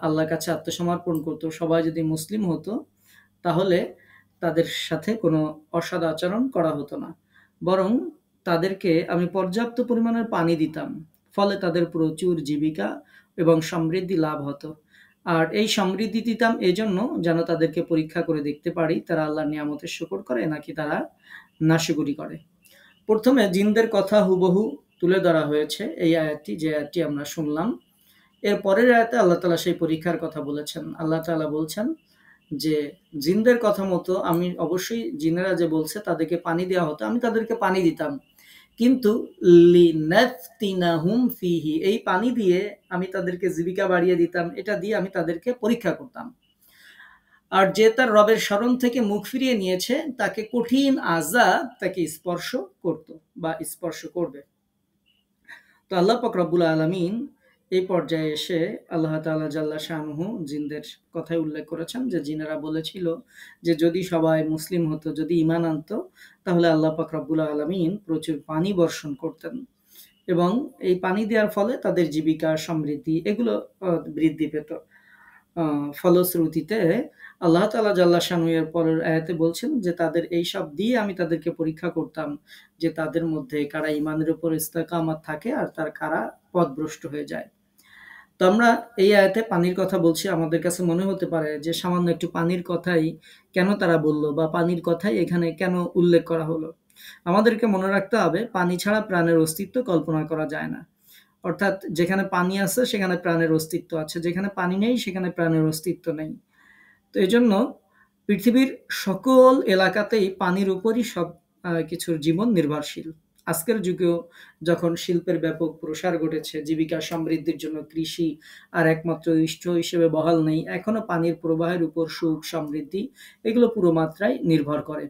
আল্লাহর কাছে আত্মসমর্পণ করতো, সবাই যদি মুসলিম হতো, তাহলে তাদের সাথে কোনো অসৎ আচরণ করা হতো না, বরং তাদেরকে আমি পর্যাপ্ত পরিমাণের পানি দিতাম, ফলে তাদের প্রচুর জীবিকা এবং সমৃদ্ধি লাভ হতো। আর এই সমৃদ্ধি দিতাম এজন্য যেন তাদেরকে পরীক্ষা করে দেখতে পারি তারা আল্লাহর নিয়ামতের শুকর করে নাকি তারা নাশকরি করে। প্রথমে জিনদের কথা হুবহু তুলে ধরা হয়েছে এই আয়াতটি, যে আয়াতটি আমরা শুনলাম। এর পরের আয়াতে আল্লাহ তাআলা সেই পরীক্ষার কথা বলেছেন। আল্লাহ তাআলা বলছেন যে জিনদের কথা মতো আমি অবশ্যই, জিনেরা যে বলছে তাদেরকে পানি দেওয়া হতো, আমি তাদেরকে পানি দিতাম, কিন্তু লিনাফতিনাহুম ফিহি, এই পানি দিয়ে আমি তাদেরকে জীবিকা বাড়িয়ে দিতাম, এটা দিয়ে আমি তাদেরকে পরীক্ষা করতাম। আর যে তার রবের স্মরণ থেকে মুখ ফিরিয়ে নিয়েছে তাকে কঠিন আযাব তাকে স্পর্শ করত বা স্পর্শ করবে। তো আল্লাহ পাক রব্বুল আলামিন এই পর্যায়ে এসে আল্লাহ তাআলা জাল্লা শানুহু জিনদের কথাই উল্লেখ করেছেন যে জিনেরা বলেছিল যে যদি সবাই মুসলিম হতো, যদি ঈমান আনতো, তাহলে আল্লাহ পাক রব্বুল আলামিন প্রচুর পানি বর্ষণ করতেন এবং এই পানি দেওয়ার ফলে তাদের জীবিকা, সমৃদ্ধি এগুলো বৃদ্ধি পেত। ফলশ্রুতিতে আল্লাহ তাআলা জাল্লা শানহু এর পরের আয়াতে বলছেন যে তাদের এই সব দিয়ে আমি তাদেরকে পরীক্ষা করতাম যে তাদের মধ্যে কারা ঈমানের উপর ইস্তেকামত থাকে আর তার কারা পথভ্রষ্ট হয়ে যায়। তো আমরা এই আয়াতে পানির কথা বলছি, আমাদের কাছে মনে হতে পারে যে সামান্য একটু পানির কথাই কেন তারা বলল বা পানির কথাই এখানে কেন উল্লেখ করা হলো। আমাদেরকে মনে রাখতে হবে পানি ছাড়া প্রাণের অস্তিত্ব কল্পনা করা যায় না। অর্থাৎ যেখানে পানি আছে সেখানে প্রাণের অস্তিত্ব আছে, যেখানে পানি নেই সেখানে প্রাণের অস্তিত্ব নেই। তো এজন্য পৃথিবীর সকল এলাকাতেই পানির উপরই সব কিছুর জীবন নির্ভরশীল। আজকের যুগেও যখন শিল্পের ব্যাপক প্রসার ঘটেছে, জীবিকা সমৃদ্ধির জন্য কৃষি আর একমাত্র উৎস হিসেবে বহাল নেই, এখনো পানির প্রবাহের উপর সুখ সমৃদ্ধি এগুলো পুরো মাত্রায় নির্ভর করে।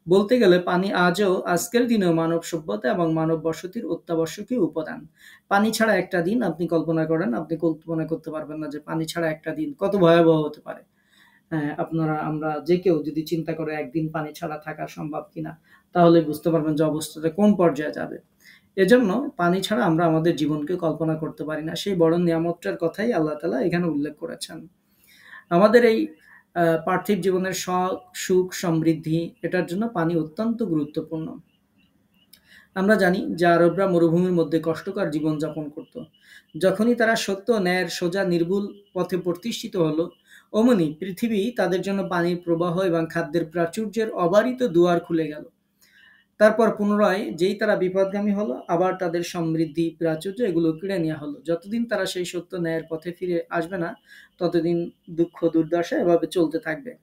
বলতে গেলে পানি আজও আজকের দিনেও মানব সভ্যতা এবং মানব বসতির অত্যাবশ্যকীয় উপাদান। পানি ছাড়া একটা দিন আপনি কল্পনা করেন, আপনি কল্পনা করতে পারবেন না যে পানি ছাড়া একটা দিন কত ভয়াবহ হতে পারে। হ্যাঁ, আমরা যে কেউ যদি চিন্তা করে একদিন পানি ছাড়া থাকা সম্ভব কিনা, তাহলে বুঝতে পারবেন যে অবস্থাটা কোন পর্যায়ে যাবে। এজন্য পানি ছাড়া আমরা আমাদের জীবনকে কল্পনা করতে পারি না। সেই বড় নিয়ামতটার কথাই আল্লাহ তাআলা এখানে উল্লেখ করেছেন। আমাদের এই পার্থিব জীবনের সুখ সমৃদ্ধি এটার জন্য পানি অত্যন্ত গুরুত্বপূর্ণ। আমরা জানি যে আরবরা মরুভূমির মধ্যে কষ্টকর জীবনযাপন করত। যখনই তারা সত্য ন্যায়ের সোজা নির্ভুল পথে প্রতিষ্ঠিত হলো, অমনি পৃথিবী তাদের জন্য পানির প্রবাহ এবং খাদ্যের প্রাচুর্যের অবারিত দুয়ার খুলে গেল। তারপর পুনরায় যেই তারা বিপদগামী হলো, আবার তাদের সমৃদ্ধি প্রাচুর্য এগুলো কেড়ে নেওয়া হলো। যতদিন তারা সেই সত্য ন্যায়ের পথে ফিরে আসবে না, ততদিন দুঃখ দুর্দশা এভাবে চলতে থাকবে।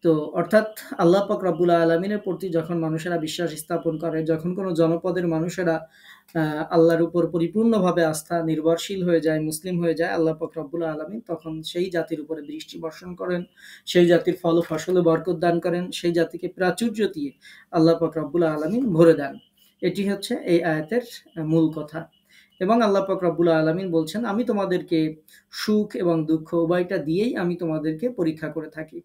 তো অর্থাৎ আল্লাহ পাক রব্বুল আলামিনের প্রতি যখন মানুষেরা বিশ্বাস স্থাপন করে, যখন কোনো জনপদের মানুষেরা আল্লাহর উপর পরিপূর্ণভাবে আস্থা নির্ভরশীল হয়ে যায়, মুসলিম হয়ে যায়, আল্লাহ পাক রব্বুল আলামিন তখন সেই জাতির উপরে বৃষ্টি বর্ষণ করেন, সেই জাতির ফল ও ফসলে বরকত দান করেন, সেই জাতিকে প্রাচুর্য দিয়ে আল্লাহ পাক রব্বুল আলামিন ভরে দেন। এটি হচ্ছে এই আয়াতের মূল কথা। এবং আল্লাহ পাক রব্বুল আলামিন বলছেন, আমি তোমাদেরকে সুখ এবং দুঃখ উভয়টা দিয়েই আমি তোমাদেরকে পরীক্ষা করে থাকি।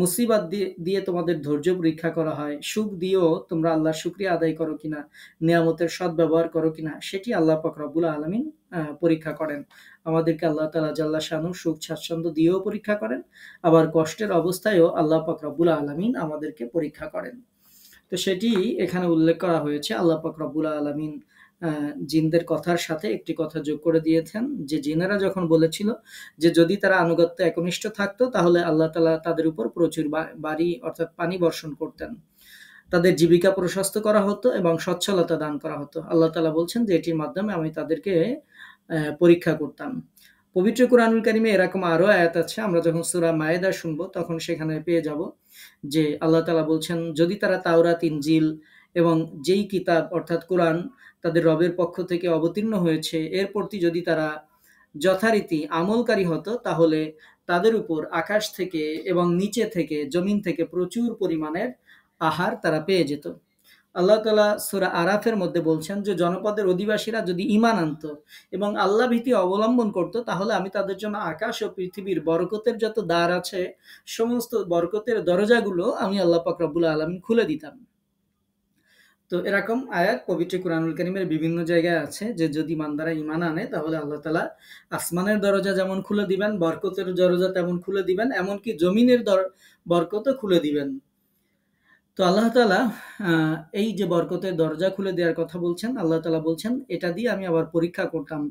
মুসিবত দিয়ে তোমাদের ধৈর্য পরীক্ষা করা হয়, সুখ দিয়েও তোমরা আল্লাহর শুকরিয়া আদায় করো কিনা, নিয়ামতের সদ্ব্যবহার করো কিনা, সেটি আল্লাহ পাক রব্বুল আলামিন পরীক্ষা করেন। আমাদেরকে আল্লাহ তাআলা জাল্লা শানু সুখ স্বাচ্ছন্দ্য দিয়েও পরীক্ষা করেন, আবার কষ্টের অবস্থায়ও আল্লাহ পাক রব্বুল আলামিন আমাদেরকে পরীক্ষা করেন। তো সেটি এখানে উল্লেখ করা হয়েছে। আল্লাহ পাক রব্বুল আলামিন জিনদের কথার সাথে একটি কথা যোগ করে দিয়েছেন যে জিনেরা যখন বলেছিল যে যদি তারা আনুগত্যে একনিষ্ঠ থাকতো তাহলে আল্লাহ তাআলা তাদের উপর প্রচুর বাড়ি অর্থাৎ পানি বর্ষণ করতেন, তাদের জীবিকা প্রশস্ত করা হতো এবং সচ্ছলতা দান করা হতো। আল্লাহ তাআলা বলছেন যে এটির মাধ্যমে আমি তাদেরকে পরীক্ষা করতাম। পবিত্র কুরআনুল কারীমে এরকম আরো আয়াত আছে, আমরা যখন সূরা মায়েদা শুনবো তখন সেখানে পেয়ে যাব যে আল্লাহ তাআলা বলছেন যদি তারা তাওরাত, ইনজিল এবং যেই কিতাব অর্থাৎ কোরআন তাদের রবের পক্ষ থেকে অবতীর্ণ হয়েছে এর প্রতি যদি তারা যথারীতি আমলকারী হতো, তাহলে তাদের উপর আকাশ থেকে এবং নিচে থেকে জমিন থেকে প্রচুর পরিমাণের আহার তারা পেয়ে যেত। আল্লাহ তাআলা সূরা আরাফের মধ্যে বলছেন যে জনপদের অধিবাসীরা যদি ঈমান আনত এবং আল্লাহ ভীতি অবলম্বন করত, তাহলে আমি তাদের জন্য আকাশ ও পৃথিবীর বরকতের যত দ্বার আছে সমস্ত বরকতের দরজাগুলো আমি আল্লাহ পাক রব্বুল আলামিন খুলে দিতাম। তো এরকম আয়াত পবিত্র কুরআনুল কারীমের বিভিন্ন জায়গায় আছে যে যদি বান্দারা ঈমান আনে তাহলে আল্লাহ তাআলা আসমানের দরজা যেমন খুলে দিবেন, বরকতের দরজা তেমন খুলে দিবেন, এমনকি জমিনের বরকতও খুলে দিবেন। তো তো আল্লাহ তাআলা এই যে বরকতের দরজা খুলে দেওয়ার কথা বলছেন, আল্লাহ তাআলা বলছেন, এটা দিয়ে আমি আবার পরীক্ষা করতাম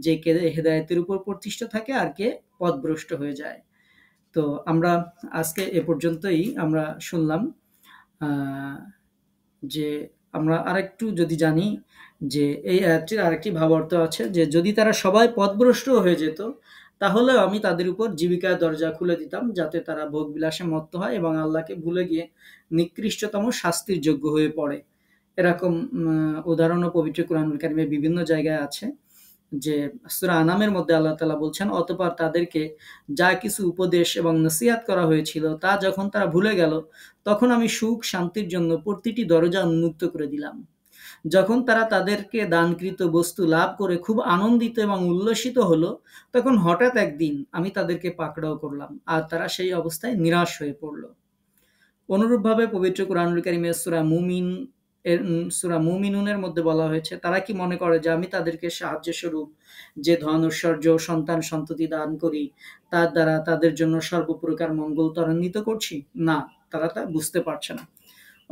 যে কে হেদায়েতের উপর প্রতিষ্ঠিত থাকে আর কে পথভ্রষ্ট হয়ে যায়। তো আমরা আজকে এ পর্যন্তই আমরা শুনলাম। আ যে আমরা আরেকটু যদি জানি যে এই আয়াতটির আরেকটি ভাবার্থ আছে যে যদি তারা সবাই পথভ্রষ্ট হয়ে যেত, তাহলেও আমি তাদের উপর জীবিকার দরজা খুলে দিতাম যাতে তারা ভোগবিলাসে মত্ত হয় এবং আল্লাহকে ভুলে গিয়ে নিকৃষ্টতম শাস্তির যোগ্য হয়ে পড়ে। এরকম উদাহরণও পবিত্র কোরআনুল কারিমে বিভিন্ন জায়গায় আছে। যে সূরা আনামের মধ্যে আল্লাহ তাআলা বলছেন, অতঃপর তাদেরকে যা কিছু উপদেশ এবং নসিহত করা হয়েছিল তা যখন তারা ভুলে গেল, তখন আমি সুখ শান্তির জন্য প্রতিটি দরজা উন্মুক্ত করে দিলাম। যখন তারা তাদেরকে দানকৃত বস্তু লাভ করে খুব আনন্দিত এবং উল্লসিত হলো, তখন হঠাৎ একদিন আমি তাদেরকে পাকড়াও করলাম আর তারা সেই অবস্থায় নিরাশ হয়ে পড়ল। অনুরূপভাবে পবিত্র কোরআনুল কারীমে সূরা মুমিনুনের মধ্যে বলা হয়েছে, তারা কি মনে করে যে আমি তাদেরকে সাহায্য স্বরূপ যে ধন ঐশ্বর্য সন্তান সন্ততি দান করি তার দ্বারা তাদের জন্য সর্বপ্রকার মঙ্গল ত্বরান্বিত করছি? না, তারা তা বুঝতে পারছে না।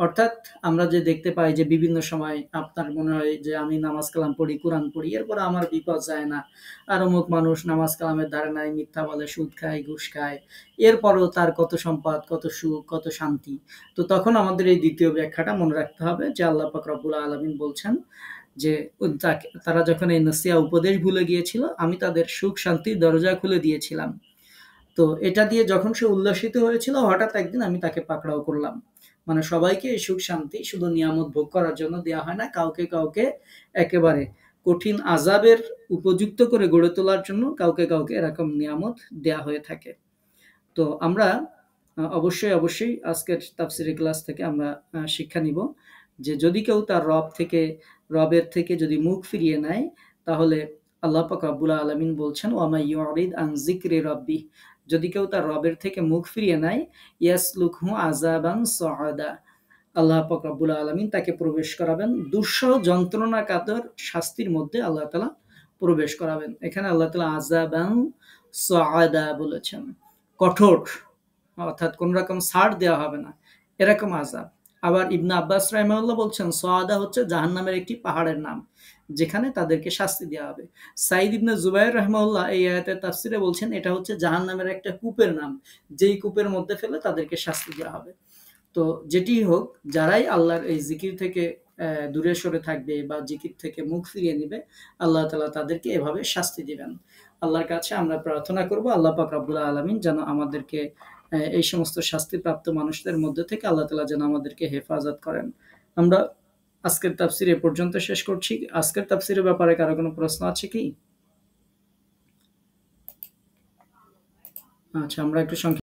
অর্থাৎ আমরা যে দেখতে পাই যে বিভিন্ন সময় আপনার মনে হয় যে আমি নামাজ কালাম পড়ি, কোরআন পড়ি, এরপর আমার বিপদ যায় না। আর অমুক মানুষ নামাজ কালামের ধারে নাই, মিথ্যা বলে, সুদ খায়, ঘুষ খায়। এরপরও তার কত সম্পদ, কত সুখ, কত শান্তি। তো তখন আমাদের এই দ্বিতীয় ব্যাখ্যাটা মনে রাখতে হবে যে আল্লাহ পাক রব্বুল আলামিন বলছেন যে তারা যখন এই নসিহা উপদেশ ভুলে গিয়েছিল, আমি তাদের সুখ শান্তির দরজা খুলে দিয়েছিলাম। তো এটা দিয়ে যখন সে উল্লসিত হয়েছিল, হঠাৎ একদিন আমি তাকে পাকড়াও করলাম। মানে সবাইকে এই সুখ শান্তি শুধু নিয়ামত ভোগ করার জন্য দেওয়া হয় না, কাউকে কাউকে একেবারে কঠিন আযাবের উপযুক্ত করে গড়ে তোলার জন্য কাউকে কাউকে এরকম নিয়ামত দেয়া হয়ে থাকে। তো আমরা অবশ্যই আজকের তাফসীরের ক্লাস থেকে আমরা শিক্ষা নিব যে যদি কেউ তার রবের থেকে যদি মুখ ফিরিয়ে নেয়, তাহলে আল্লাহ পাক রব্বুল আলামিন বলছেন, ওয়া মাই ইউরিদ আন যিকরি রাব্বিহ, যদি কেউ তার রবের থেকে মুখ ফিরিয়ে নেয়, ইয়াসলুকহু আযাবান সাআদা, আল্লাহ পাক রব্বুল আলামিন তাকে প্রবেশ করাবেন দুঃসহ যন্ত্রণাকাতর শাস্তির মধ্যে আল্লাহ তাআলা প্রবেশ করাবেন। এখানে আল্লাহ তাআলা আযাবান সাআদা বলেছেন, কঠোর, অর্থাৎ কোন রকম ছাড় দেওয়া হবে না, এরকম আযাব। আবার ইবনে আব্বাস রাহিমাহুল্লাহ বলছেন সাআদা হচ্ছে জাহান্নামের একটি পাহাড়ের নাম, যেখানে তাদেরকে শাস্তি দেওয়া হবে। সাঈদ ইবনে জুবাইর রাহিমাহুল্লাহ এই আয়াতের তাফসিরে বলছেন এটা হচ্ছে জাহান্নামের একটা কূপের নাম, যেই কূপের মধ্যে ফেলে তাদেরকে শাস্তি দেওয়া হবে। তো যেটি হোক, যারাই আল্লাহর এই জিকির থেকে দূরে সরে থাকবে বা জিকির থেকে মুখ ফিরিয়ে নেবে, আল্লাহ তাআলা তাদেরকে এভাবে শাস্তি দিবেন। আল্লাহর কাছে আমরা প্রার্থনা করব আল্লাহ পাক রব্বুল আলামিন যেন আমাদেরকে এই সমস্ত শাস্তিপ্রাপ্ত মানুষদের মধ্যে থেকে আল্লাহ তাআলা যেন আমাদেরকে হেফাজত করেন। আমরা আজকের তাফসীর এ পর্যন্ত শেষ করছি। আজকের তাফসীরের ব্যাপারে কারো কোনো প্রশ্ন আছে কি? আচ্ছা, আমরা একটু